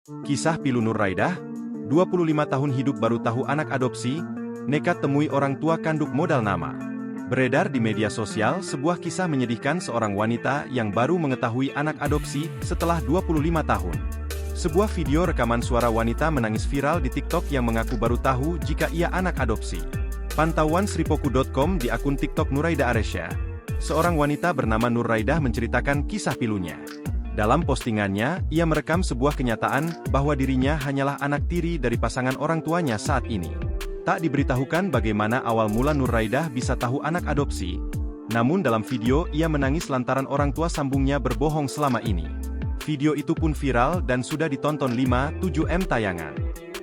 Kisah pilu Nur Raidah, 25 tahun hidup baru tahu anak adopsi, nekat temui orang tua kandung modal nama. Beredar di media sosial sebuah kisah menyedihkan seorang wanita yang baru mengetahui anak adopsi setelah 25 tahun. Sebuah video rekaman suara wanita menangis viral di TikTok yang mengaku baru tahu jika ia anak adopsi. Pantauan sripoku.com di akun TikTok Nur Raidah Aresya. Seorang wanita bernama Nur Raidah menceritakan kisah pilunya. Dalam postingannya, ia merekam sebuah kenyataan bahwa dirinya hanyalah anak tiri dari pasangan orang tuanya saat ini. Tak diberitahukan bagaimana awal mula Nur Raidah bisa tahu anak adopsi. Namun dalam video ia menangis lantaran orang tua sambungnya berbohong selama ini. Video itu pun viral dan sudah ditonton 5,7 M tayangan.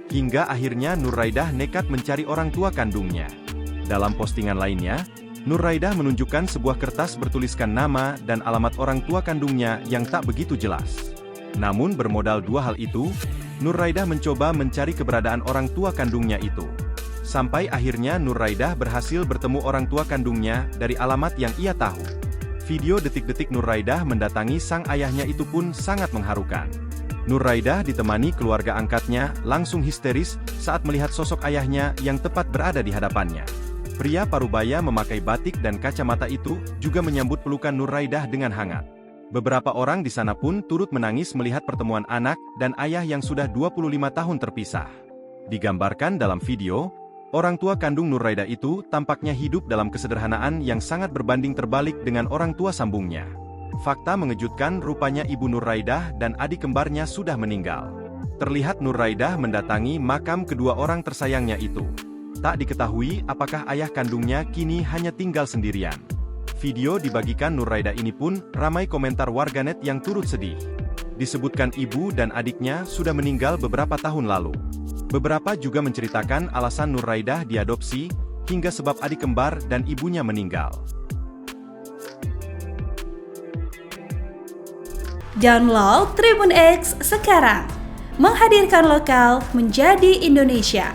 Hingga akhirnya Nur Raidah nekat mencari orang tua kandungnya. Dalam postingan lainnya, Nur Raidah menunjukkan sebuah kertas bertuliskan nama dan alamat orang tua kandungnya yang tak begitu jelas. Namun bermodal dua hal itu, Nur Raidah mencoba mencari keberadaan orang tua kandungnya itu. Sampai akhirnya Nur Raidah berhasil bertemu orang tua kandungnya dari alamat yang ia tahu. Video detik-detik Nur Raidah mendatangi sang ayahnya itu pun sangat mengharukan. Nur Raidah ditemani keluarga angkatnya langsung histeris saat melihat sosok ayahnya yang tepat berada di hadapannya. Pria parubaya memakai batik dan kacamata itu juga menyambut pelukan Nur Raidah dengan hangat. Beberapa orang di sana pun turut menangis melihat pertemuan anak dan ayah yang sudah 25 tahun terpisah. Digambarkan dalam video, orang tua kandung Nur Raidah itu tampaknya hidup dalam kesederhanaan yang sangat berbanding terbalik dengan orang tua sambungnya. Fakta mengejutkan, rupanya ibu Nur Raidah dan adik kembarnya sudah meninggal. Terlihat Nur Raidah mendatangi makam kedua orang tersayangnya itu. Tak diketahui apakah ayah kandungnya kini hanya tinggal sendirian. Video dibagikan Nur Raidah ini pun ramai komentar warganet yang turut sedih. Disebutkan ibu dan adiknya sudah meninggal beberapa tahun lalu. Beberapa juga menceritakan alasan Nur Raidah diadopsi, hingga sebab adik kembar dan ibunya meninggal. Download Tribun X sekarang, menghadirkan lokal menjadi Indonesia.